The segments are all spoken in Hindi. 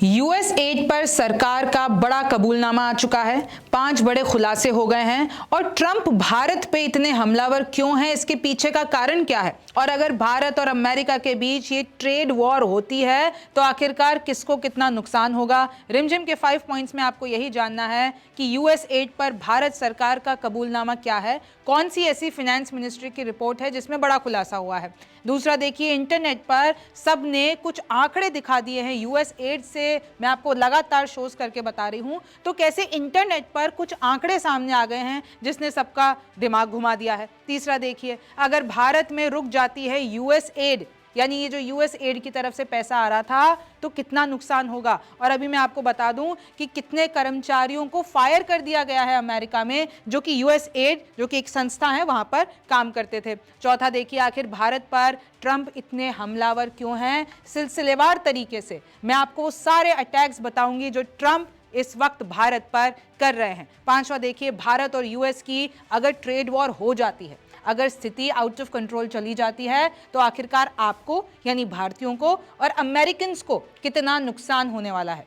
यूएस एड पर सरकार का बड़ा कबूलनामा आ चुका है। 5 बड़े खुलासे हो गए हैं और ट्रंप भारत पे इतने हमलावर क्यों हैं, इसके पीछे का कारण क्या है, और अगर भारत और अमेरिका के बीच ये ट्रेड वॉर होती है तो आखिरकार किसको कितना नुकसान होगा। रिमझिम के 5 पॉइंट्स में आपको यही जानना है कि यूएस एड पर भारत सरकार का कबूलनामा क्या है, कौन सी ऐसी फाइनेंस मिनिस्ट्री की रिपोर्ट है जिसमें बड़ा खुलासा हुआ है। दूसरा देखिए, इंटरनेट पर सब ने कुछ आंकड़े दिखा दिए हैं यूएस एड से, मैं आपको लगातार शोज करके बता रही हूं, तो कैसे इंटरनेट पर कुछ आंकड़े सामने आ गए हैं जिसने सबका दिमाग घुमा दिया है। तीसरा देखिए, अगर भारत में रुक जाती है यूएस एड, यानी ये जो यूएस एड की तरफ से पैसा आ रहा था, तो कितना नुकसान होगा। और अभी मैं आपको बता दूं कि कितने कर्मचारियों को फायर कर दिया गया है अमेरिका में, जो कि यूएस एड, जो कि एक संस्था है, वहां पर काम करते थे। चौथा देखिए, आखिर भारत पर ट्रंप इतने हमलावर क्यों हैं, सिलसिलेवार तरीके से मैं आपको सारे अटैक्स बताऊंगी जो ट्रंप इस वक्त भारत पर कर रहे हैं। पांचवा देखिए, भारत और यूएस की अगर ट्रेड वॉर हो जाती है, अगर स्थिति आउट ऑफ कंट्रोल चली जाती है, तो आखिरकार आपको यानी भारतीयों को और अमेरिकन को कितना नुकसान होने वाला है।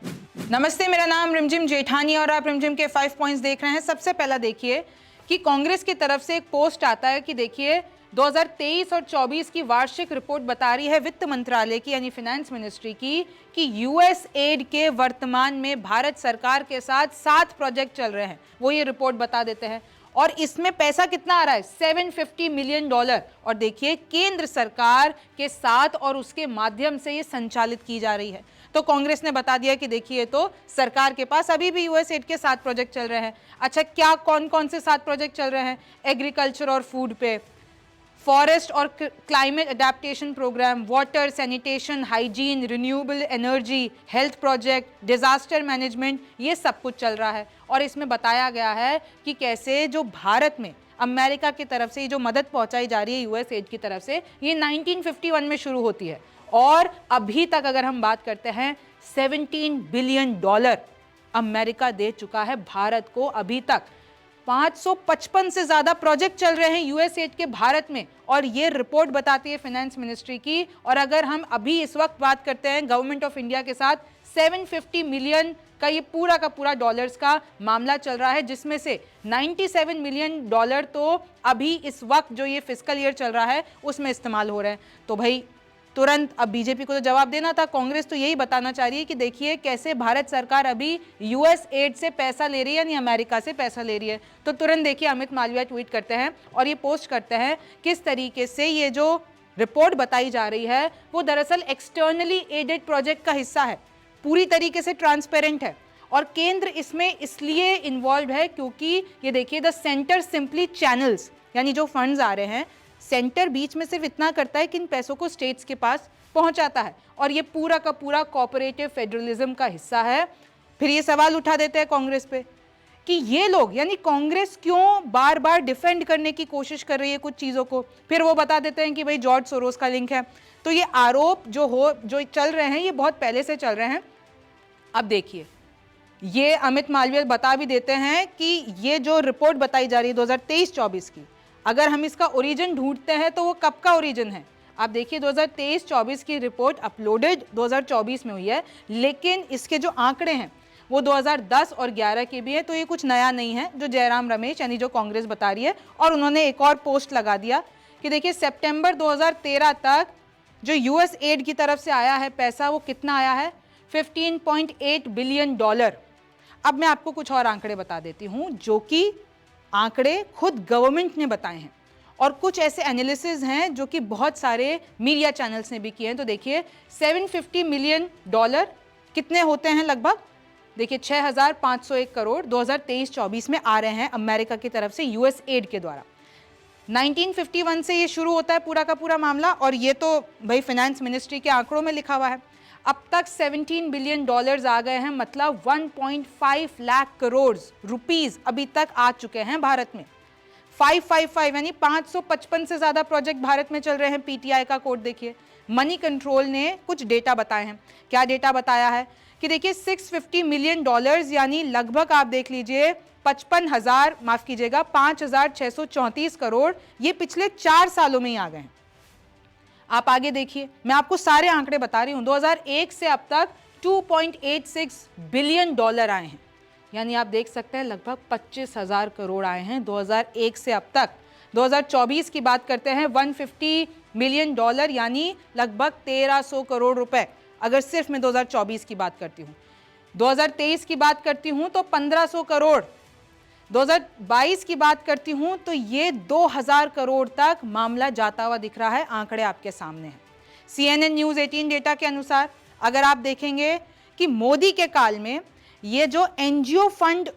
नमस्ते, मेरा नाम रिमझिम जेठानी और आप रिमझिम के 5 पॉइंट्स देख रहे हैं। सबसे पहला देखिए कि कांग्रेस की तरफ से एक पोस्ट आता है कि देखिए 2023 और 24 की वार्षिक रिपोर्ट बता रही है वित्त मंत्रालय की यानी फाइनेंस मिनिस्ट्री की कि यूएस एड के वर्तमान में भारत सरकार के साथ 7 प्रोजेक्ट चल रहे हैं, वो ये रिपोर्ट बता देते हैं। और इसमें पैसा कितना आ रहा है, $750 मिलियन। और देखिए, केंद्र सरकार के साथ और उसके माध्यम से ये संचालित की जा रही है। तो कांग्रेस ने बता दिया कि देखिए, तो सरकार के पास अभी भी यूएस एड के 7 प्रोजेक्ट चल रहे हैं। अच्छा, क्या कौन कौन से 7 प्रोजेक्ट चल रहे हैं? एग्रीकल्चर और फूड पे, फॉरेस्ट और climate adaptation program, water sanitation, hygiene, renewable energy, health project, disaster management, ये सब कुछ चल रहा है। और इसमें बताया गया है कि कैसे जो भारत में अमेरिका की तरफ से जो मदद पहुंचाई जा रही है यूएस एड की तरफ से, ये 1951 में शुरू होती है और अभी तक अगर हम बात करते हैं $17 बिलियन अमेरिका दे चुका है भारत को। अभी तक 555 से ज्यादा प्रोजेक्ट चल रहे हैं यूएस एड के भारत में, और ये रिपोर्ट बताती है फाइनेंस मिनिस्ट्री की। और अगर हम अभी इस वक्त बात करते हैं गवर्नमेंट ऑफ इंडिया के साथ, 750 मिलियन का ये पूरा का पूरा डॉलर्स का मामला चल रहा है, जिसमें से $97 मिलियन तो अभी इस वक्त जो ये फिस्कल ईयर चल रहा है उसमें इस्तेमाल हो रहे हैं। तो भाई तुरंत अब बीजेपी को तो जवाब देना था। कांग्रेस तो यही बताना चाह रही है कि देखिए कैसे भारत सरकार अभी यूएस एड से पैसा ले रही है, यानी अमेरिका से पैसा ले रही है। तो तुरंत देखिए, अमित मालवीय ट्वीट करते हैं और ये पोस्ट करते हैं किस तरीके से ये जो रिपोर्ट बताई जा रही है वो दरअसल एक्सटर्नली एडेड प्रोजेक्ट का हिस्सा है, पूरी तरीके से ट्रांसपेरेंट है। और केंद्र इसमें इसलिए इन्वॉल्व है क्योंकि ये देखिए, द सेंटर सिंपली चैनल्स, यानी जो फंड्स आ रहे हैं, सेंटर बीच में सिर्फ इतना करता है कि इन पैसों को स्टेट्स के पास पहुंचाता है, और ये पूरा का पूरा कोऑपरेटिव फेडरलिज्म का हिस्सा है। फिर ये सवाल उठा देते हैं कांग्रेस पे कि ये लोग यानी कांग्रेस क्यों बार बार डिफेंड करने की कोशिश कर रही है कुछ चीज़ों को। फिर वो बता देते हैं कि भाई जॉर्ज सोरोस का लिंक है। तो ये आरोप जो चल रहे हैं ये बहुत पहले से चल रहे हैं। अब देखिए, ये अमित मालवीय बता भी देते हैं कि ये जो रिपोर्ट बताई जा रही है 2023-24 की, अगर हम इसका ओरिजिन ढूंढते हैं तो वो कब का ओरिजिन है। आप देखिए, 2023-24 की रिपोर्ट अपलोडेड 2024 में हुई है, लेकिन इसके जो आंकड़े हैं वो 2010 और 11 के भी है। तो ये कुछ नया नहीं है जो जयराम रमेश यानी जो कांग्रेस बता रही है। और उन्होंने एक और पोस्ट लगा दिया कि देखिए, सितंबर 2013 तक जो यूएस एड की तरफ से आया है पैसा, वो कितना आया है, $15.8 बिलियन। अब मैं आपको कुछ और आंकड़े बता देती हूं जो कि आंकड़े खुद गवर्नमेंट ने बताए हैं, और कुछ ऐसे एनालिसिस हैं जो कि बहुत सारे मीडिया चैनल्स ने भी किए हैं। तो देखिए, $750 मिलियन कितने होते हैं, लगभग देखिए 6,501 करोड़ 2023-24 में आ रहे हैं अमेरिका की तरफ से यूएस एड के द्वारा। 1951 से ये शुरू होता है पूरा का पूरा मामला, और ये तो भाई फाइनेंस मिनिस्ट्री के आंकड़ों में लिखा हुआ है। अब तक $17 बिलियन आ गए हैं, मतलब 1.5 लाख करोड़ रुपीस अभी तक आ चुके हैं भारत में। 555 यानी 555 से ज्यादा प्रोजेक्ट भारत में चल रहे हैं। पीटीआई का कोड देखिए, मनी कंट्रोल ने कुछ डेटा बताए हैं। क्या डेटा बताया है कि देखिए, $650 मिलियन यानी लगभग आप देख लीजिए 5,634 करोड़, ये पिछले 4 सालों में ही आ गए हैं। आप आगे देखिए, मैं आपको सारे आंकड़े बता रही हूं। 2001 से अब तक $2.86 बिलियन आए हैं, यानी आप देख सकते हैं लगभग 25,000 करोड़ आए हैं 2001 से अब तक। 2024 की बात करते हैं, $150 मिलियन, यानी लगभग 1300 करोड़ रुपए। अगर सिर्फ मैं 2024 की बात करती हूँ, 2023 की बात करती हूँ तो 1500 करोड़, 2022 की बात करती हूँ तो ये 2000 करोड़ तक मामला जाता हुआ दिख रहा है। आंकड़े आपके सामने हैं। CNN न्यूज़ 18 डेटा के अनुसार अगर आप देखेंगे कि मोदी के काल में ये जो एनजीओ फंड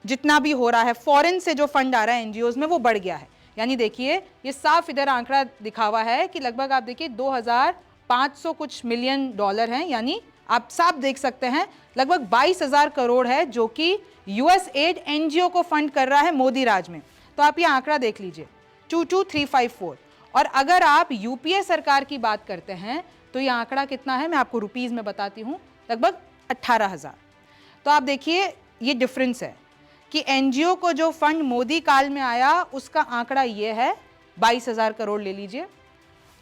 जितना भी हो रहा है, फॉरेन से जो फंड आ रहा है एनजीओज में, वो बढ़ गया है। यानी देखिए ये साफ इधर आंकड़ा दिखा हुआ है कि लगभग आप देखिए 2500 कुछ मिलियन डॉलर हैं, यानी आप साफ देख सकते हैं लगभग 22,000 करोड़ है जो कि यूएसएड एनजीओ को फंड कर रहा है मोदी राज में। तो आप ये आंकड़ा देख लीजिए 22354। और अगर आप यूपीए सरकार की बात करते हैं तो ये आंकड़ा कितना है, मैं आपको रुपीस में बताती हूँ, लगभग 18,000। तो आप देखिए ये डिफरेंस है कि एनजीओ को जो फंड मोदी काल में आया उसका आंकड़ा ये है 22,000 करोड़ ले लीजिए,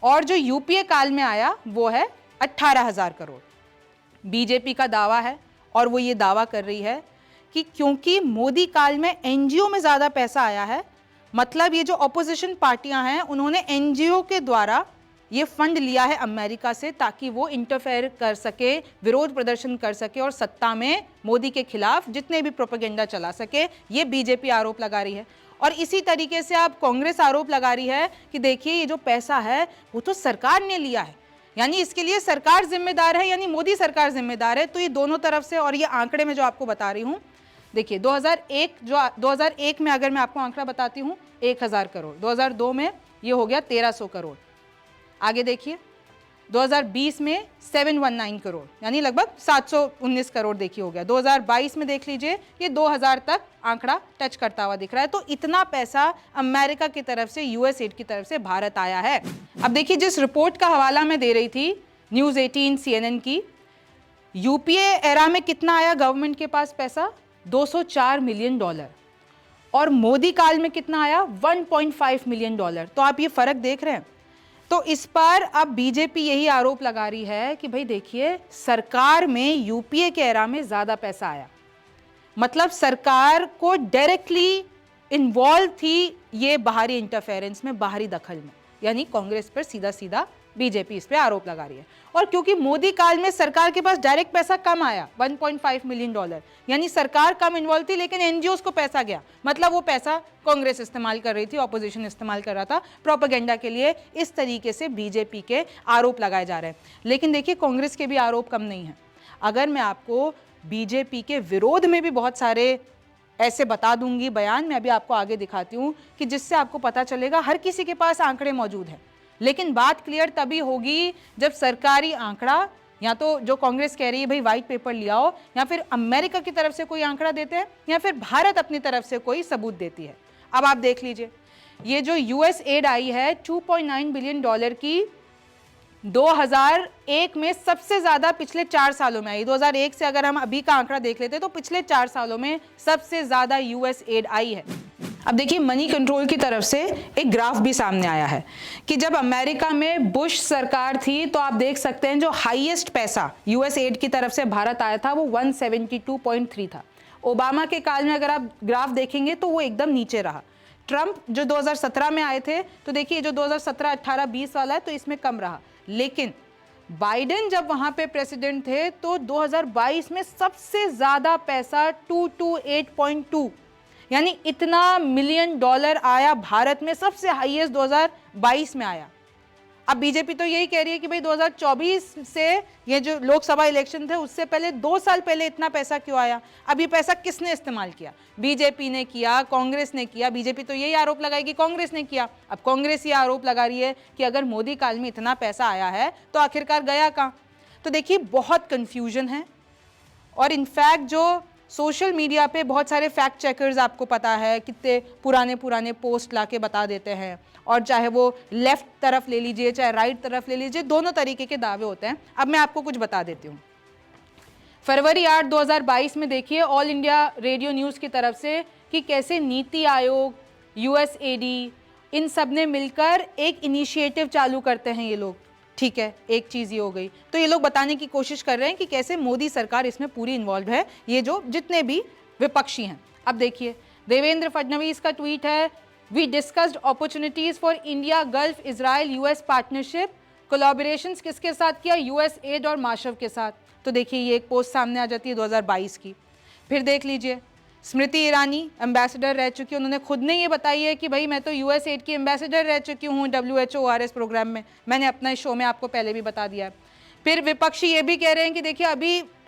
और जो यूपीए काल में आया वो है 18,000 करोड़। बीजेपी का दावा है और वो ये दावा कर रही है कि क्योंकि मोदी काल में एनजीओ में ज़्यादा पैसा आया है, मतलब ये जो ऑपोजिशन पार्टियां हैं उन्होंने एनजीओ के द्वारा ये फंड लिया है अमेरिका से ताकि वो इंटरफेयर कर सके, विरोध प्रदर्शन कर सके और सत्ता में मोदी के खिलाफ जितने भी प्रोपेगेंडा चला सके। ये बीजेपी आरोप लगा रही है। और इसी तरीके से अब कांग्रेस आरोप लगा रही है कि देखिए ये जो पैसा है वो तो सरकार ने लिया है, यानी इसके लिए सरकार जिम्मेदार है, यानी मोदी सरकार जिम्मेदार है। तो ये दोनों तरफ से, और ये आंकड़े में जो आपको बता रही हूँ, देखिए 2001 में अगर मैं आपको आंकड़ा बताती हूँ 1000 करोड़, 2002 में ये हो गया 1300 करोड़, आगे देखिए 2020 में 719 करोड़, यानी लगभग 719 करोड़ देखिए हो गया। 2022 में देख लीजिए ये 2000 तक आंकड़ा टच करता हुआ दिख रहा है। तो इतना पैसा अमेरिका की तरफ से, यूएसएड की तरफ से भारत आया है। अब देखिए जिस रिपोर्ट का हवाला मैं दे रही थी न्यूज़ 18 CNN की, यूपीए एरा में कितना आया गवर्नमेंट के पास पैसा, $204 मिलियन, और मोदी काल में कितना आया, $1.5 मिलियन। तो आप ये फर्क देख रहे हैं। तो इस पर अब बीजेपी यही आरोप लगा रही है कि भाई देखिए सरकार में यूपीए के एरा में ज्यादा पैसा आया, मतलब सरकार को डायरेक्टली इन्वॉल्व थी ये बाहरी इंटरफेरेंस में, बाहरी दखल में, यानी कांग्रेस पर सीधा सीधा बीजेपी इस पे आरोप लगा रही है। और क्योंकि मोदी काल में सरकार के पास डायरेक्ट पैसा कम आया, $1.5 मिलियन, यानी सरकार कम इन्वॉल्व थी लेकिन एनजीओस को पैसा गया, मतलब वो पैसा कांग्रेस इस्तेमाल कर रही थी, ऑपोजिशन इस्तेमाल कर रहा था प्रोपेगेंडा के लिए। इस तरीके से बीजेपी के आरोप लगाए जा रहे हैं। लेकिन देखिए कांग्रेस के भी आरोप कम नहीं है। अगर मैं आपको बीजेपी के विरोध में भी बहुत सारे ऐसे बता दूंगी बयान, मैं अभी आपको आगे दिखाती हूँ कि जिससे आपको पता चलेगा हर किसी के पास आंकड़े मौजूद हैं। लेकिन बात क्लियर तभी होगी जब सरकारी आंकड़ा, या तो जो कांग्रेस कह रही है भाई व्हाइट पेपर ले आओ, या फिर अमेरिका की तरफ से कोई आंकड़ा देते हैं, या फिर भारत अपनी तरफ से कोई सबूत देती है। अब आप देख लीजिए ये जो यूएसएड आई है $2.9 बिलियन की, 2001 में सबसे ज्यादा पिछले 4 सालों में आई। 2001 से अगर हम अभी का आंकड़ा देख लेते तो पिछले 4 सालों में सबसे ज्यादा यूएसएड आई है। अब देखिए मनी कंट्रोल की तरफ से एक ग्राफ भी सामने आया है कि जब अमेरिका में बुश सरकार थी तो आप देख सकते हैं जो हाईएस्ट पैसा यूएसएड की तरफ से भारत आया था वो 172.3 था। ओबामा के काल में अगर आप ग्राफ देखेंगे तो वो एकदम नीचे रहा। ट्रंप जो 2017 में आए थे तो देखिए जो 2017, 18, 20 वाला है तो इसमें कम रहा। लेकिन बाइडेन जब वहां पे प्रेसिडेंट थे तो 2022 में सबसे ज्यादा पैसा 228.2, यानी इतना मिलियन डॉलर आया भारत में, सबसे हाईएस्ट 2022 में आया। अब बीजेपी तो यही कह रही है कि भाई 2024 से ये जो लोकसभा इलेक्शन थे उससे पहले 2 साल पहले इतना पैसा क्यों आया। अब ये पैसा किसने इस्तेमाल किया, बीजेपी ने किया, कांग्रेस ने किया। बीजेपी तो यही आरोप लगाएगी कांग्रेस ने किया। अब कांग्रेस ये आरोप लगा रही है कि अगर मोदी काल में इतना पैसा आया है तो आखिरकार गया कहाँ। तो देखिए बहुत कंफ्यूजन है। और इनफैक्ट जो सोशल मीडिया पे बहुत सारे फैक्ट चेकर्स, आपको पता है कितने पुराने पोस्ट लाके बता देते हैं, और चाहे वो लेफ्ट तरफ ले लीजिए चाहे राइट तरफ ले लीजिए, दोनों तरीके के दावे होते हैं। अब मैं आपको कुछ बता देती हूँ। फरवरी 8, 2022 में देखिए ऑल इंडिया रेडियो न्यूज़ की तरफ से कि कैसे नीति आयोग, यूएसएडी, इन सब ने मिलकर एक इनिशिएटिव चालू करते हैं ये लोग ठीक है, एक चीज़ ये हो गई। तो ये लोग बताने की कोशिश कर रहे हैं कि कैसे मोदी सरकार इसमें पूरी इन्वॉल्व है, ये जो जितने भी विपक्षी हैं। अब देखिए देवेंद्र फडणवीस का ट्वीट है, we discussed opportunities for India Gulf Israel US partnership, collaborations किसके साथ किया, यूएस एड और माशव के साथ। तो देखिए ये एक पोस्ट सामने आ जाती है 2022 की। फिर देख लीजिए स्मृति ईरानी एम्बेसडर रह चुकी है, उन्होंने खुद ने ये बताई है कि भाई मैं तो यूएस एड की एम्बेसडर रह चुकी हूँ WHO ORS प्रोग्राम में, मैंने अपना इस शो में आपको पहले भी बता दिया है। फिर विपक्षी ये भी कह रहे हैं कि देखिए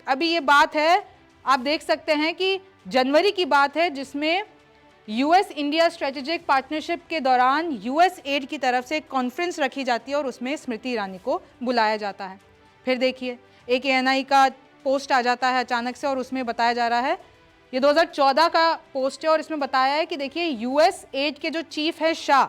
अभी ये बात है, आप देख सकते हैं कि जनवरी की बात है जिसमें यूएस इंडिया स्ट्रेटेजिक पार्टनरशिप के दौरान यूएस एड की तरफ से एक कॉन्फ्रेंस रखी जाती है और उसमें स्मृति ईरानी को बुलाया जाता है। फिर देखिए एक ANI का पोस्ट आ जाता है अचानक से और उसमें बताया जा रहा है, ये 2014 का पोस्ट है और इसमें बताया है कि देखिए यूएस एड के जो चीफ है शाह,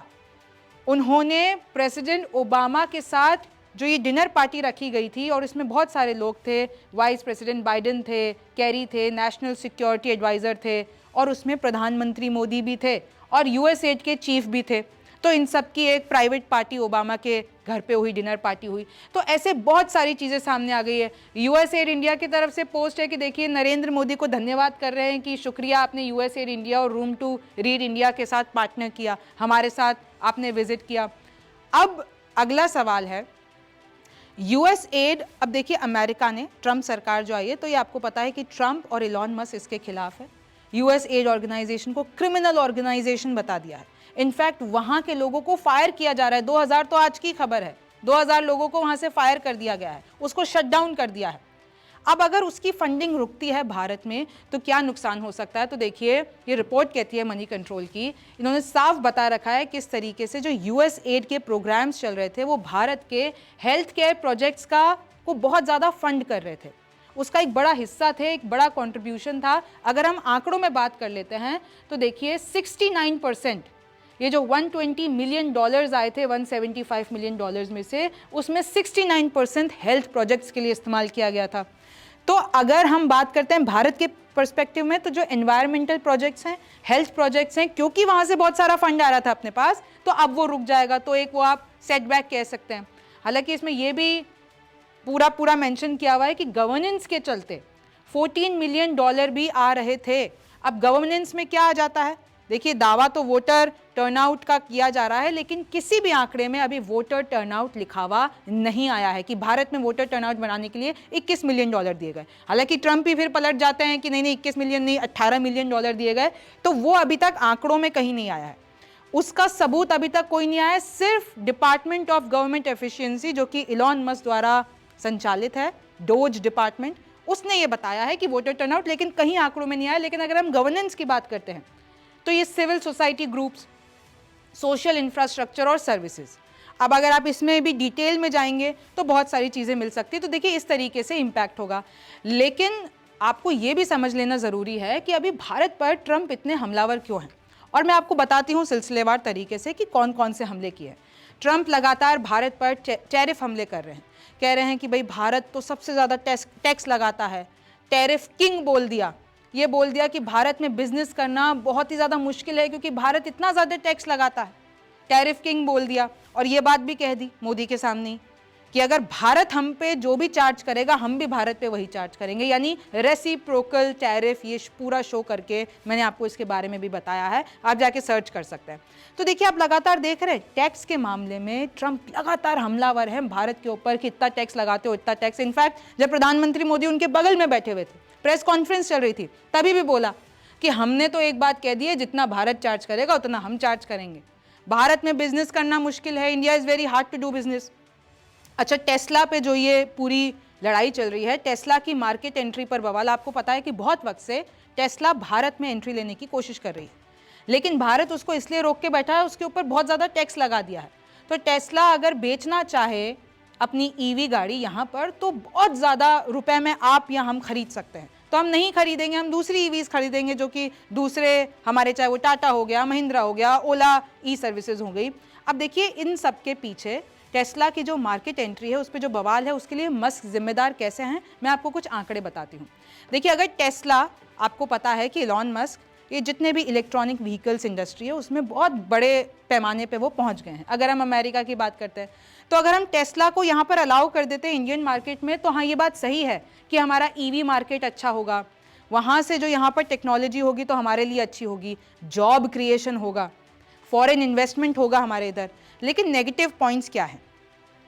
उन्होंने प्रेसिडेंट ओबामा के साथ जो ये डिनर पार्टी रखी गई थी और इसमें बहुत सारे लोग थे, वाइस प्रेसिडेंट बाइडेन थे, कैरी थे, नेशनल सिक्योरिटी एडवाइज़र थे और उसमें प्रधानमंत्री मोदी भी थे और यूएस एड के चीफ भी थे। तो इन सब की एक प्राइवेट पार्टी ओबामा के घर पे हुई, डिनर पार्टी हुई। तो ऐसे बहुत सारी चीज़ें सामने आ गई है। यूएस एड इंडिया की तरफ से पोस्ट है कि देखिए नरेंद्र मोदी को धन्यवाद कर रहे हैं कि शुक्रिया आपने यूएस एड इंडिया और रूम टू रीड इंडिया के साथ पार्टनर किया, हमारे साथ आपने विजिट किया। अब अगला सवाल है यूएस एड। अब देखिए अमेरिका ने, ट्रंप सरकार जो आई है, तो ये आपको पता है कि ट्रंप और इलॉन मस्क इसके खिलाफ है। यूएस एड ऑर्गेनाइजेशन को क्रिमिनल ऑर्गेनाइजेशन बता दिया है। इनफैक्ट वहां के लोगों को फायर किया जा रहा है। 2000 तो आज की खबर है, 2000 लोगों को वहां से फायर कर दिया गया है, उसको शट डाउन कर दिया है। अब अगर उसकी फंडिंग रुकती है भारत में तो क्या नुकसान हो सकता है। तो देखिए ये रिपोर्ट कहती है मनी कंट्रोल की, इन्होंने साफ बता रखा है किस तरीके से जो यूएस एड के प्रोग्राम्स चल रहे थे वो भारत के हेल्थ केयर प्रोजेक्ट्स को बहुत ज़्यादा फंड कर रहे थे, उसका एक बड़ा हिस्सा थे, एक बड़ा कंट्रीब्यूशन था। अगर हम आंकड़ों में बात कर लेते हैं तो देखिए 69%, ये जो $120 मिलियन आए थे 175 मिलियन डॉलर्स में से, उसमें 69% हेल्थ प्रोजेक्ट्स के लिए इस्तेमाल किया गया था। तो अगर हम बात करते हैं भारत के पर्सपेक्टिव में, तो जो एनवायरमेंटल प्रोजेक्ट्स हैं, हेल्थ प्रोजेक्ट्स हैं, क्योंकि वहाँ से बहुत सारा फंड आ रहा था अपने पास, तो अब वो रुक जाएगा। तो एक वो आप सेटबैक कह सकते हैं। हालांकि इसमें ये भी पूरा मेंशन किया हुआ है कि गवर्नेंस के चलते $14 मिलियन भी आ रहे थे। अब गवर्नेंस में क्या आ जाता है, देखिए दावा तो वोटर टर्नआउट का किया जा रहा है, लेकिन किसी भी आंकड़े में अभी वोटर टर्नआउट लिखा हुआ नहीं आया है कि भारत में वोटर टर्नआउट बढ़ाने के लिए $21 मिलियन दिए गए। हालांकि ट्रंप ही फिर पलट जाते हैं कि नहीं 21 मिलियन नहीं, $18 मिलियन दिए गए, तो वो अभी तक आंकड़ों में कहीं नहीं आया है, उसका सबूत अभी तक कोई नहीं आया। सिर्फ डिपार्टमेंट ऑफ गवर्नमेंट एफिशिएंसी जो कि इलॉन मस्क द्वारा संचालित है, डोज डिपार्टमेंट, उसने ये बताया है कि वोटर टर्नआउट, लेकिन कहीं आंकड़ों में नहीं आया। लेकिन अगर हम गवर्नेंस की बात करते हैं तो ये civil society groups, social infrastructure और सर्विसेज, अब अगर आप इसमें भी डिटेल में जाएंगे तो बहुत सारी चीज़ें मिल सकती है। तो देखिए इस तरीके से इम्पैक्ट होगा। लेकिन आपको ये भी समझ लेना ज़रूरी है कि अभी भारत पर ट्रंप इतने हमलावर क्यों हैं, और मैं आपको बताती हूँ सिलसिलेवार तरीके से कि कौन कौन से हमले किए हैं। ट्रंप लगातार भारत पर टैरिफ हमले कर रहे हैं, कह रहे हैं कि भाई भारत तो सबसे ज़्यादा टैक्स लगाता है, टैरिफ किंग बोल दिया। ये बोल दिया कि भारत में बिजनेस करना बहुत ही ज़्यादा मुश्किल है क्योंकि भारत इतना ज़्यादा टैक्स लगाता है, टैरिफ किंग बोल दिया। और ये बात भी कह दी मोदी के सामने कि अगर भारत हम पे जो भी चार्ज करेगा हम भी भारत पे वही चार्ज करेंगे, यानी रेसिप्रोकल टैरिफ। ये पूरा शो करके मैंने आपको इसके बारे में भी बताया है, आप जाके सर्च कर सकते हैं। तो देखिए आप लगातार देख रहे हैं टैक्स के मामले में ट्रंप लगातार हमलावर है भारत के ऊपर कि इतना टैक्स लगाते हो, इतना टैक्स। इनफैक्ट जब प्रधानमंत्री मोदी उनके बगल में बैठे हुए थे, प्रेस कॉन्फ्रेंस चल रही थी, तभी भी बोला कि हमने तो एक बात कह दी है, जितना भारत चार्ज करेगा उतना हम चार्ज करेंगे। भारत में बिजनेस करना मुश्किल है, India is very hard to do business. अच्छा, टेस्ला पे जो ये पूरी लड़ाई चल रही है, टेस्ला की मार्केट एंट्री पर बवाल। आपको पता है कि बहुत वक्त से टेस्ला भारत में एंट्री लेने की कोशिश कर रही है, लेकिन भारत उसको इसलिए रोक के बैठा है, उसके ऊपर बहुत ज़्यादा टैक्स लगा दिया है। तो टेस्ला अगर बेचना चाहे अपनी ईवी गाड़ी यहाँ पर, तो बहुत ज़्यादा रुपए में आप या हम खरीद सकते हैं। तो हम नहीं खरीदेंगे, हम दूसरी ईवीज खरीदेंगे जो कि दूसरे हमारे, चाहे वो टाटा हो गया, महिंद्रा हो गया, ओला ई सर्विसेज हो गई। अब देखिए इन सब के पीछे टेस्ला की जो मार्केट एंट्री है, उस पर जो बवाल है, उसके लिए मस्क जिम्मेदार कैसे हैं, मैं आपको कुछ आंकड़े बताती हूँ। देखिए अगर टेस्ला, आपको पता है कि इलॉन मस्क ये जितने भी इलेक्ट्रॉनिक व्हीकल्स इंडस्ट्री है उसमें बहुत बड़े पैमाने पे वो पहुंच गए हैं। अगर हम अमेरिका की बात करते हैं तो अगर हम टेस्ला को यहाँ पर अलाउ कर देते हैं इंडियन मार्केट में, तो हाँ ये बात सही है कि हमारा ईवी मार्केट अच्छा होगा, वहाँ से जो यहाँ पर टेक्नोलॉजी होगी तो हमारे लिए अच्छी होगी, जॉब क्रिएशन होगा, फॉरेन इन्वेस्टमेंट होगा हमारे इधर। लेकिन नेगेटिव पॉइंट्स क्या है?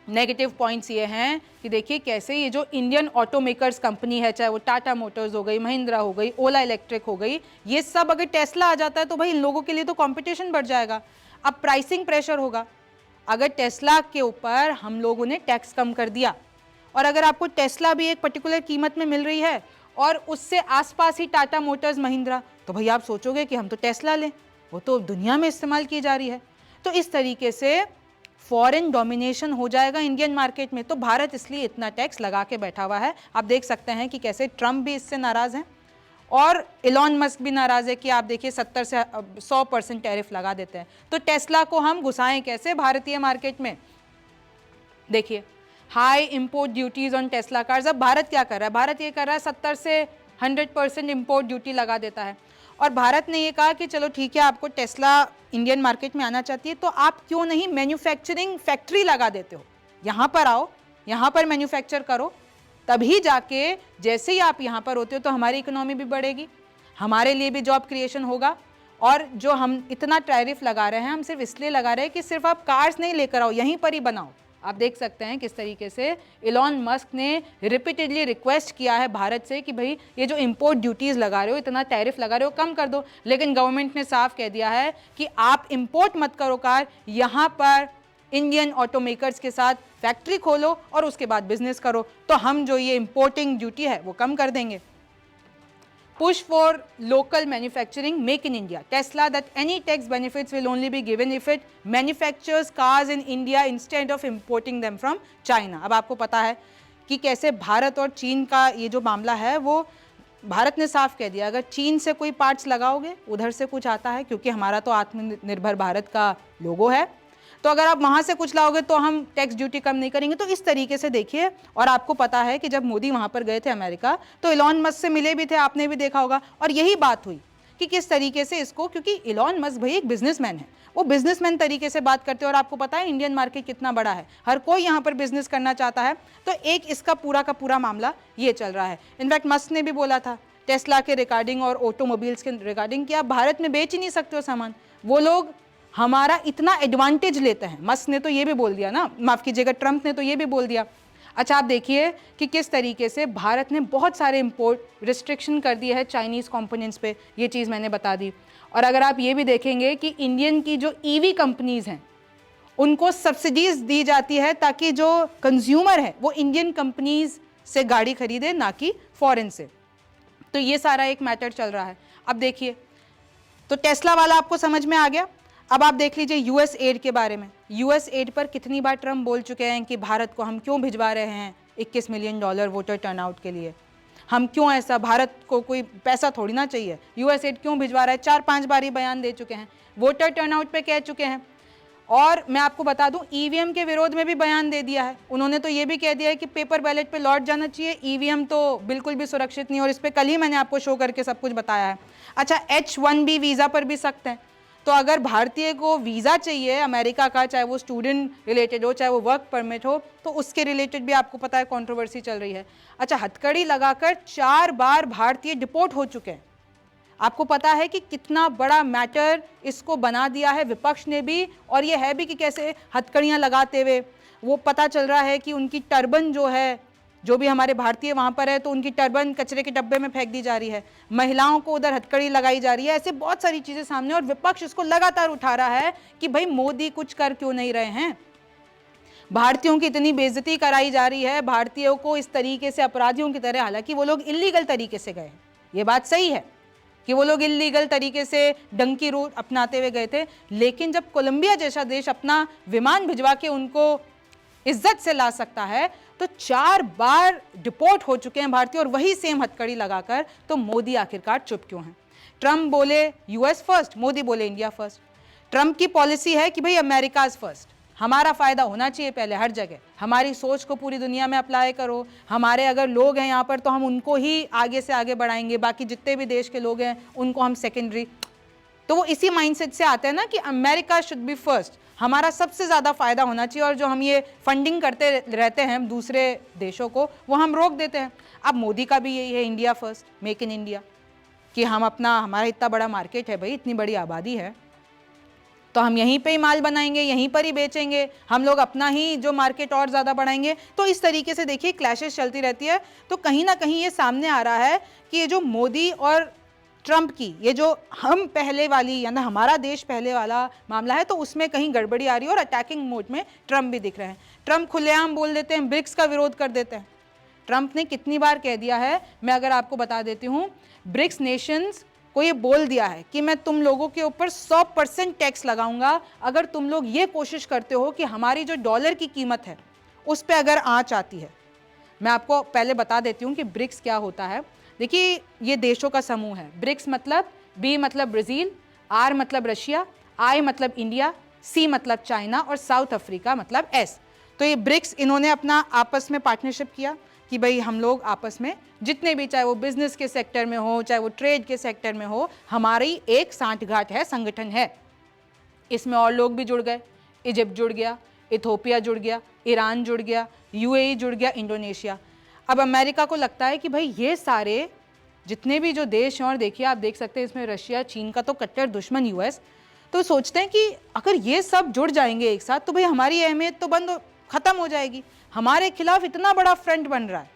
नेगेटिव पॉइंट्स ये हैं कि देखिए कैसे ये जो इंडियन ऑटो मेकर्स कंपनी है, चाहे वो टाटा मोटर्स हो गई, महिंद्रा हो गई, ओला इलेक्ट्रिक हो गई, ये सब अगर टेस्ला आ जाता है तो भाई इन लोगों के लिए तो कंपटीशन बढ़ जाएगा, अब प्राइसिंग प्रेशर होगा। अगर टेस्ला के ऊपर हम लोगों ने टैक्स कम कर दिया और अगर आपको टेस्ला भी एक पर्टिकुलर कीमत में मिल रही है और उससे आसपास ही टाटा मोटर्स, महिंद्रा, तो भाई आप सोचोगे कि हम तो टेस्ला लें, वो तो दुनिया में इस्तेमाल की जा रही है। तो इस तरीके से फॉरेन डोमिनेशन हो जाएगा इंडियन मार्केट में। तो भारत इसलिए इतना टैक्स लगा के बैठा हुआ है। आप देख सकते हैं कि कैसे ट्रंप भी इससे नाराज़ हैं और इलॉन मस्क भी नाराज़ है कि आप देखिए 70 से 100% टैरिफ लगा देते हैं। तो टेस्ला को हम घुसाएं कैसे भारतीय मार्केट में? देखिए high import duties on Tesla cars. अब भारत क्या कर रहा है? भारत ये कर रहा है 70 से 100% इंपोर्ट ड्यूटी लगा देता है और भारत ने ये कहा कि चलो ठीक है, आपको टेस्ला इंडियन मार्केट में आना चाहती है तो आप क्यों नहीं मैन्युफैक्चरिंग फैक्ट्री लगा देते हो, यहाँ पर आओ, यहाँ पर मैन्युफैक्चर करो, तभी जाके जैसे ही आप यहाँ पर होते हो तो हमारी इकोनॉमी भी बढ़ेगी, हमारे लिए भी जॉब क्रिएशन होगा। और जो हम इतना टैरिफ लगा रहे हैं, हम सिर्फ इसलिए लगा रहे हैं कि सिर्फ आप कार्स नहीं लेकर आओ, यहीं पर ही बनाओ। आप देख सकते हैं किस तरीके से इलॉन मस्क ने रिपीटेडली रिक्वेस्ट किया है भारत से कि भाई ये जो इंपोर्ट ड्यूटीज़ लगा रहे हो, इतना टैरिफ लगा रहे हो, कम कर दो। लेकिन गवर्नमेंट ने साफ कह दिया है कि आप इंपोर्ट मत करो कार, यहाँ पर इंडियन ऑटो मेकर्स के साथ फैक्ट्री खोलो और उसके बाद बिजनेस करो, तो हम जो ये इंपोर्टिंग ड्यूटी है वो कम कर देंगे। Push for local manufacturing, make in India. Tesla that any tax benefits will only be given if it manufactures cars in India instead of importing them from China. अब आपको पता है कि कैसे भारत और चीन का ये जो मामला है वो भारत ने साफ कह दिया, अगर चीन से कोई पार्ट्स लगाओगे उधर से कुछ आता है, क्योंकि हमारा तो आत्मनिर्भर भारत का लोगो है, तो अगर आप वहाँ से कुछ लाओगे तो हम टैक्स ड्यूटी कम नहीं करेंगे। तो इस तरीके से देखिए, और आपको पता है कि जब मोदी वहाँ पर गए थे अमेरिका तो इलॉन मस्क से मिले भी थे, आपने भी देखा होगा, और यही बात हुई कि किस तरीके से इसको, क्योंकि इलॉन मस्क भाई एक बिजनेसमैन है, वो बिजनेसमैन तरीके से बात करते हैं, और आपको पता है इंडियन मार्केट कितना बड़ा है, हर कोई यहाँ पर बिजनेस करना चाहता है। तो एक इसका पूरा का पूरा मामला ये चल रहा है। इनफैक्ट मस्क ने भी बोला था टेस्ला के रिगार्डिंग और ऑटोमोबाइल्स के रिगार्डिंग कि आप भारत में बेच ही नहीं सकते हो सामान, वो लोग हमारा इतना एडवांटेज लेते हैं। मस्क ने तो ये भी बोल दिया ना, माफ़ कीजिएगा, ट्रंप ने तो ये भी बोल दिया। अच्छा आप देखिए कि किस तरीके से भारत ने बहुत सारे इंपोर्ट रिस्ट्रिक्शन कर दिए है चाइनीज़ कंपोनेंट्स पे, ये चीज़ मैंने बता दी। और अगर आप ये भी देखेंगे कि इंडियन की जो ईवी कंपनीज़ हैं उनको सब्सिडीज़ दी जाती है ताकि जो कंज्यूमर है वो इंडियन कंपनीज़ से गाड़ी खरीदे, ना कि फॉरेन से। तो ये सारा एक मैटर चल रहा है। अब देखिए, तो टेस्ला वाला आपको समझ में आ गया। अब आप देख लीजिए यूएस एड के बारे में। यूएस एड पर कितनी बार ट्रंप बोल चुके हैं कि भारत को हम क्यों भिजवा रहे हैं $21 मिलियन वोटर टर्नआउट के लिए, हम क्यों ऐसा, भारत को कोई पैसा थोड़ी ना चाहिए, यूएस एड क्यों भिजवा रहा है, 4-5 बार ही बयान दे चुके हैं, वोटर टर्नआउट पे कह चुके हैं। और मैं आपको बता दूं ईवीएम के विरोध में भी बयान दे दिया है उन्होंने, तो ये भी कह दिया है कि पेपर बैलेट पे लौट जाना चाहिए, ईवीएम तो बिल्कुल भी सुरक्षित नहीं, और इस पर कल ही मैंने आपको शो करके सब कुछ बताया है। अच्छा H1B वीज़ा पर भी सख्त है, तो अगर भारतीय को वीज़ा चाहिए अमेरिका का, चाहे वो स्टूडेंट रिलेटेड हो चाहे वो वर्क परमिट हो, तो उसके रिलेटेड भी आपको पता है कंट्रोवर्सी चल रही है। अच्छा हथकड़ी लगाकर 4 बार भारतीय डिपोर्ट हो चुके हैं, आपको पता है कि कितना बड़ा मैटर इसको बना दिया है विपक्ष ने भी, और ये है भी कि कैसे हथकड़ियाँ लगाते हुए वो पता चल रहा है कि उनकी टर्बन जो है, जो भी हमारे भारतीय वहाँ पर है, तो उनकी टर्बन कचरे के डब्बे में फेंक दी जा रही है, महिलाओं को उधर हथकड़ी लगाई जा रही है, ऐसे बहुत सारी चीज़ें सामने, और विपक्ष इसको लगातार उठा रहा है कि भाई मोदी कुछ कर क्यों नहीं रहे हैं, भारतीयों की इतनी बेइज्जती कराई जा रही है, भारतीयों को इस तरीके से अपराधियों की तरह, हालांकि वो लोग इल्लीगल तरीके से गए, ये बात सही है कि वो लोग इल्लीगल तरीके से डंकी रूट अपनाते हुए गए थे, लेकिन जब कोलंबिया जैसा देश अपना विमान भिजवा के उनको इज्जत से ला सकता है, तो 4 बार डिपोर्ट हो चुके हैं भारतीय, और वही सेम हथकड़ी लगाकर, तो मोदी आखिरकार चुप क्यों हैं? ट्रंप बोले यूएस फर्स्ट, मोदी बोले इंडिया फर्स्ट। ट्रंप की पॉलिसी है कि भाई अमेरिकाज फर्स्ट, हमारा फ़ायदा होना चाहिए पहले हर जगह, हमारी सोच को पूरी दुनिया में अप्लाई करो, हमारे अगर लोग हैं यहाँ पर तो हम उनको ही आगे से आगे बढ़ाएंगे, बाकी जितने भी देश के लोग हैं उनको हम सेकेंडरी। तो वो इसी माइंडसेट से आते हैं ना कि अमेरिका शुड बी फर्स्ट। हमारा सबसे ज़्यादा फायदा होना चाहिए, और जो हम ये फंडिंग करते रहते हैं दूसरे देशों को, वो हम रोक देते हैं। अब मोदी का भी यही है, India first, make in India, कि हम अपना, हमारा इतना बड़ा मार्केट है भाई, इतनी बड़ी आबादी है, तो हम यहीं पे ही माल बनाएंगे, यहीं पर ही बेचेंगे, हम लोग अपना ही जो मार्केट और ज़्यादा बढ़ाएंगे। तो इस तरीके से देखिए क्लैशेस चलती रहती है। तो कहीं ना कहीं ये सामने आ रहा है कि ये जो मोदी और ट्रंप की ये जो हम पहले वाली, यानी हमारा देश पहले वाला मामला है, तो उसमें कहीं गड़बड़ी आ रही है और अटैकिंग मोड में ट्रंप भी दिख रहे हैं। ट्रंप खुलेआम बोल देते हैं, ब्रिक्स का विरोध कर देते हैं। ट्रंप ने कितनी बार कह दिया है, मैं अगर आपको बता देती हूँ, ब्रिक्स नेशंस को ये बोल दिया है कि मैं तुम लोगों के ऊपर 100% टैक्स लगाऊंगा अगर तुम लोग ये कोशिश करते हो कि हमारी जो डॉलर की कीमत है उस पर अगर आंच आती है। मैं आपको पहले बता देती हूँ कि ब्रिक्स क्या होता है। देखिए, ये देशों का समूह है। ब्रिक्स मतलब, बी मतलब ब्राज़ील, आर मतलब रशिया, आई मतलब इंडिया, सी मतलब चाइना और साउथ अफ्रीका मतलब एस। तो ये ब्रिक्स, इन्होंने अपना आपस में पार्टनरशिप किया कि भाई हम लोग आपस में जितने भी, चाहे वो बिजनेस के सेक्टर में हो, चाहे वो ट्रेड के सेक्टर में हो, हमारी एक सांठगांठ है, संगठन है। इसमें और लोग भी जुड़ गए, इजिप्ट जुड़ गया, इथोपिया जुड़ गया, ईरान जुड़ गया, यूएई जुड़ गया, इंडोनेशिया। अब अमेरिका को लगता है कि भाई ये सारे जितने भी जो देश हैं, और देखिए आप देख सकते हैं इसमें रशिया, चीन का तो कट्टर दुश्मन यूएस, तो सोचते हैं कि अगर ये सब जुड़ जाएंगे एक साथ तो भाई हमारी अहमियत तो बंद खत्म हो जाएगी, हमारे खिलाफ इतना बड़ा फ्रंट बन रहा है।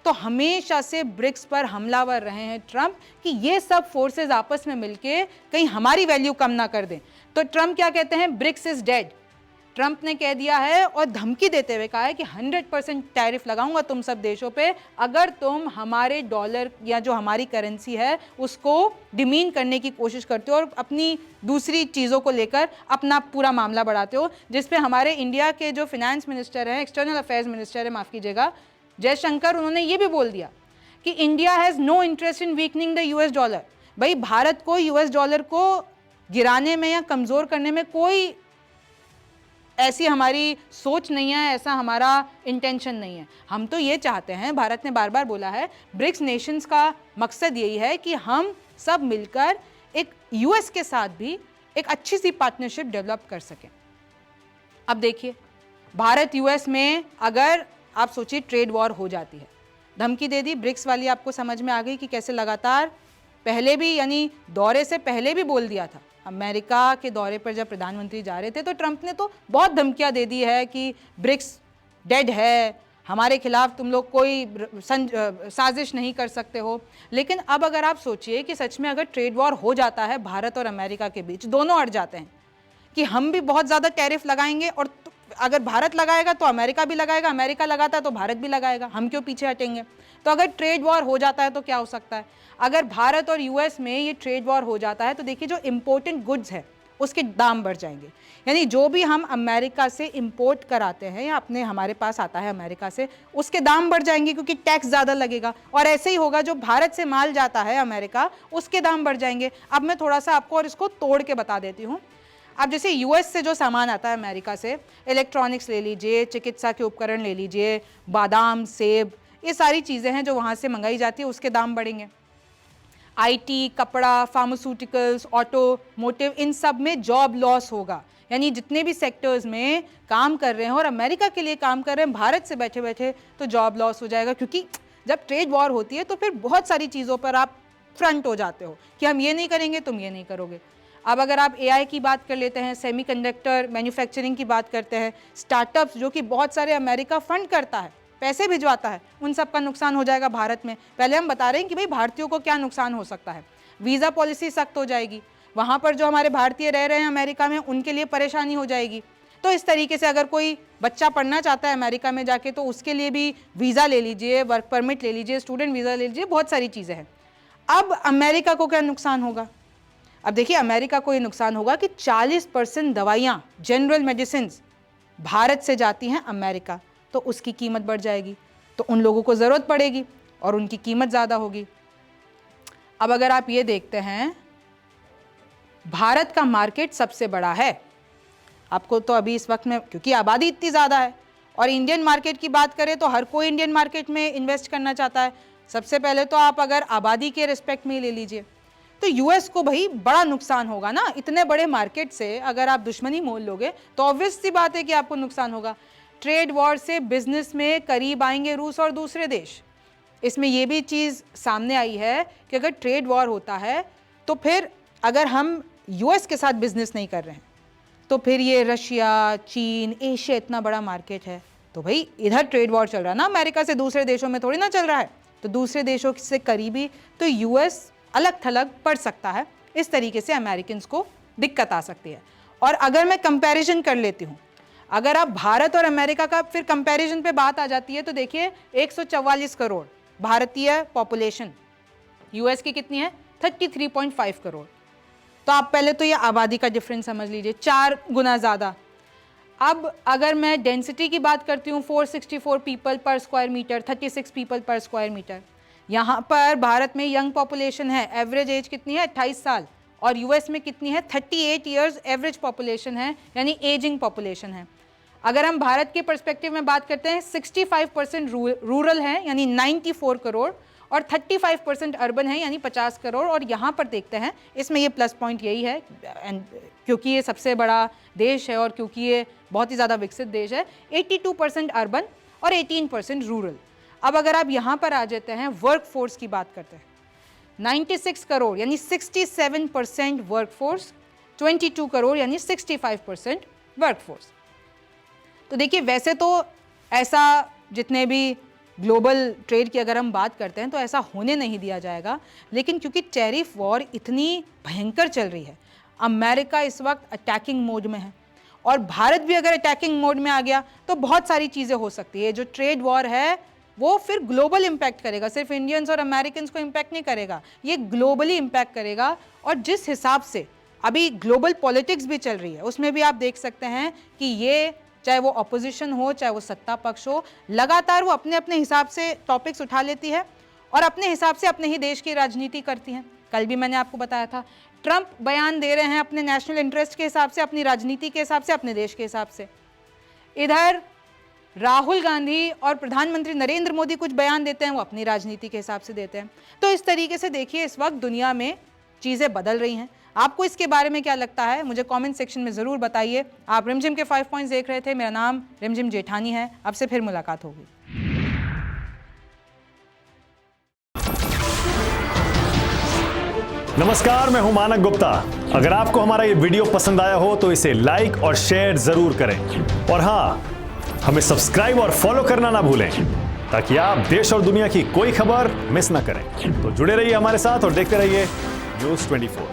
तो हमेशा से ब्रिक्स पर हमलावर रहे हैं ट्रंप कि ये सब फोर्सेस आपस में मिलके कहीं हमारी वैल्यू कम ना कर दें। तो ट्रंप क्या कहते हैं, ब्रिक्स इज डेड। ट्रंप ने कह दिया है और धमकी देते हुए कहा है कि 100% टैरिफ लगाऊंगा तुम सब देशों पे अगर तुम हमारे डॉलर या जो हमारी करेंसी है उसको डिमीन करने की कोशिश करते हो और अपनी दूसरी चीज़ों को लेकर अपना पूरा मामला बढ़ाते हो। जिस पे हमारे इंडिया के जो फिनेंस मिनिस्टर हैं, एक्सटर्नल अफेयर्स मिनिस्टर है, माफ़ कीजिएगा, जयशंकर, उन्होंने ये भी बोल दिया कि India has no interest in weakening the US dollar. भाई भारत को यूएस डॉलर को गिराने में या कमज़ोर करने में कोई ऐसी हमारी सोच नहीं है, ऐसा हमारा इंटेंशन नहीं है। हम तो ये चाहते हैं, भारत ने बार बार बोला है, ब्रिक्स नेशंस का मकसद यही है कि हम सब मिलकर एक यूएस के साथ भी एक अच्छी सी पार्टनरशिप डेवलप कर सकें। अब देखिए, भारत यूएस में अगर आप सोचिए ट्रेड वॉर हो जाती है, धमकी दे दी ब्रिक्स वाली, आपको समझ में आ गई कि कैसे लगातार पहले भी, यानी दौरे से पहले भी बोल दिया था। अमेरिका के दौरे पर जब प्रधानमंत्री जा रहे थे तो ट्रंप ने तो बहुत धमकियां दे दी है कि ब्रिक्स डेड है, हमारे खिलाफ तुम लोग कोई साजिश नहीं कर सकते हो। लेकिन अब अगर आप सोचिए कि सच में अगर ट्रेड वॉर हो जाता है भारत और अमेरिका के बीच, दोनों अड़ जाते हैं कि हम भी बहुत ज़्यादा टैरिफ लगाएंगे और अगर भारत लगाएगा तो अमेरिका भी लगाएगा, अमेरिका लगाता है तो भारत भी लगाएगा, हम क्यों पीछे हटेंगे। तो अगर ट्रेड वॉर हो जाता है तो क्या हो सकता है, अगर भारत और यूएस में ये ट्रेड वॉर हो जाता है तो देखिए जो इम्पोर्टेंट गुड्स है उसके दाम बढ़ जाएंगे। यानी जो भी हम अमेरिका से इंपोर्ट कराते हैं या अपने हमारे पास आता है अमेरिका से, उसके दाम बढ़ जाएंगे क्योंकि टैक्स ज़्यादा लगेगा। और ऐसे ही होगा जो भारत से माल जाता है अमेरिका, उसके दाम बढ़ जाएंगे। अब मैं थोड़ा सा आपको और इसको तोड़ के बता देती हूँ। अब जैसे यूएस से जो सामान आता है अमेरिका से, इलेक्ट्रॉनिक्स ले लीजिए, चिकित्सा के उपकरण ले लीजिए, बादाम, सेब, ये सारी चीज़ें हैं जो वहाँ से मंगाई जाती है, उसके दाम बढ़ेंगे। आईटी, कपड़ा, फार्मास्यूटिकल्स, ऑटोमोटिव, इन सब में जॉब लॉस होगा। यानी जितने भी सेक्टर्स में काम कर रहे हैं और अमेरिका के लिए काम कर रहे हैं भारत से बैठे बैठे, तो जॉब लॉस हो जाएगा। क्योंकि जब ट्रेड वॉर होती है तो फिर बहुत सारी चीज़ों पर आप फ्रंट हो जाते हो कि हम ये नहीं करेंगे, तुम ये नहीं करोगे। अब अगर आप एआई की बात कर लेते हैं, सेमीकंडक्टर मैन्युफैक्चरिंग की बात करते हैं, स्टार्टअप्स जो कि बहुत सारे अमेरिका फंड करता है, पैसे भिजवाता है, उन सब का नुकसान हो जाएगा भारत में। पहले हम बता रहे हैं कि भाई भारतीयों को क्या नुकसान हो सकता है। वीज़ा पॉलिसी सख्त हो जाएगी, वहाँ पर जो हमारे भारतीय रह रहे हैं अमेरिका में उनके लिए परेशानी हो जाएगी। तो इस तरीके से अगर कोई बच्चा पढ़ना चाहता है अमेरिका में जाके तो उसके लिए भी वीज़ा ले लीजिए, वर्क परमिट ले लीजिए, स्टूडेंट वीज़ा ले लीजिए, बहुत सारी चीज़ें हैं। अब अमेरिका को क्या नुकसान होगा, अब देखिए अमेरिका को ये नुकसान होगा कि 40% दवाइयाँ, जनरल मेडिसिन भारत से जाती हैं अमेरिका, तो उसकी कीमत बढ़ जाएगी, तो उन लोगों को ज़रूरत पड़ेगी और उनकी कीमत ज़्यादा होगी। अब अगर आप ये देखते हैं, भारत का मार्केट सबसे बड़ा है, आपको तो अभी इस वक्त में, क्योंकि आबादी इतनी ज़्यादा है, और इंडियन मार्केट की बात करें तो हर कोई इंडियन मार्केट में इन्वेस्ट करना चाहता है। सबसे पहले तो आप अगर आबादी के रिस्पेक्ट में ले लीजिए तो यूएस को भाई बड़ा नुकसान होगा ना। इतने बड़े मार्केट से अगर आप दुश्मनी मोल लोगे तो ऑब्वियस सी बात है कि आपको नुकसान होगा। ट्रेड वॉर से बिजनेस में करीब आएंगे रूस और दूसरे देश। इसमें यह भी चीज़ सामने आई है कि अगर ट्रेड वॉर होता है तो फिर अगर हम यूएस के साथ बिजनेस नहीं कर रहे हैं तो फिर ये रशिया, चीन, एशिया इतना बड़ा मार्केट है, तो भाई इधर ट्रेड वॉर चल रहा है ना अमेरिका से, दूसरे देशों में थोड़ी ना चल रहा है। तो दूसरे देशों से करीबी तो यूएस अलग थलग पड़ सकता है। इस तरीके से अमेरिकन्स को दिक्कत आ सकती है। और अगर मैं कंपैरिजन कर लेती हूँ, अगर आप भारत और अमेरिका का फिर कंपैरिजन पे बात आ जाती है तो देखिए 144 करोड़ भारतीय पॉपुलेशन, यूएस की कितनी है 33.5 करोड़। तो आप पहले तो ये आबादी का डिफरेंस समझ लीजिए, 4 गुना ज़्यादा। अब अगर मैं डेंसिटी की बात करती हूँ 464 पीपल पर स्क्वायर मीटर, 36 पीपल पर स्क्वायर मीटर। यहाँ पर भारत में यंग पॉपुलेशन है, एवरेज एज कितनी है 28 साल, और यूएस में कितनी है 38 इयर्स एवरेज पॉपुलेशन है, यानी एजिंग पॉपुलेशन है। अगर हम भारत के पर्सपेक्टिव में बात करते हैं 65% रूरल है यानी 94 करोड़, और 35% अर्बन है यानी 50 करोड़। और यहाँ पर देखते हैं, इसमें ये प्लस पॉइंट यही है, क्योंकि ये सबसे बड़ा देश है और क्योंकि ये बहुत ही ज़्यादा विकसित देश है, 82% अर्बन और 18% रूरल। अब अगर आप यहाँ पर आ जाते हैं, वर्क फोर्स की बात करते हैं, 96 करोड़ यानी 67% वर्क फोर्स, 22 करोड़ यानी 65% वर्क फोर्स। तो देखिए वैसे तो ऐसा जितने भी ग्लोबल ट्रेड की अगर हम बात करते हैं तो ऐसा होने नहीं दिया जाएगा, लेकिन क्योंकि टैरिफ वॉर इतनी भयंकर चल रही है, अमेरिका इस वक्त अटैकिंग मोड में है और भारत भी अगर अटैकिंग मोड में आ गया तो बहुत सारी चीज़ें हो सकती है। जो ट्रेड वॉर है वो फिर ग्लोबल इम्पैक्ट करेगा, सिर्फ इंडियंस और अमेरिकन्स को इम्पैक्ट नहीं करेगा, ये ग्लोबली इम्पैक्ट करेगा। और जिस हिसाब से अभी ग्लोबल पॉलिटिक्स भी चल रही है उसमें भी आप देख सकते हैं कि ये चाहे वो अपोजिशन हो चाहे वो सत्ता पक्ष हो, लगातार वो अपने अपने हिसाब से टॉपिक्स उठा लेती है और अपने हिसाब से अपने ही देश की राजनीति करती हैं। कल भी मैंने आपको बताया था, ट्रंप बयान दे रहे हैं अपने नेशनल इंटरेस्ट के हिसाब से, अपनी राजनीति के हिसाब से, अपने देश के हिसाब से। इधर राहुल गांधी और प्रधानमंत्री नरेंद्र मोदी कुछ बयान देते हैं, वो अपनी राजनीति के हिसाब से देते हैं। तो इस तरीके से देखिए इस वक्त दुनिया में चीज़ें बदल रही हैं। आपको इसके बारे में क्या लगता है मुझे कमेंट सेक्शन में ज़रूर बताइए। आप रिमझिम के 5 पॉइंट्स देख रहे थे, मेरा नाम रिमझिम जेठानी है। अब से फिर मुलाकात होगी। नमस्कार, मैं हूं मानक गुप्ता। अगर आपको हमारा ये वीडियो पसंद आया हो तो इसे लाइक और शेयर जरूर करें, और हाँ, हमें सब्सक्राइब और फॉलो करना ना भूलें ताकि आप देश और दुनिया की कोई खबर मिस ना करें। तो जुड़े रहिए हमारे साथ और देखते रहिए न्यूज़ 24।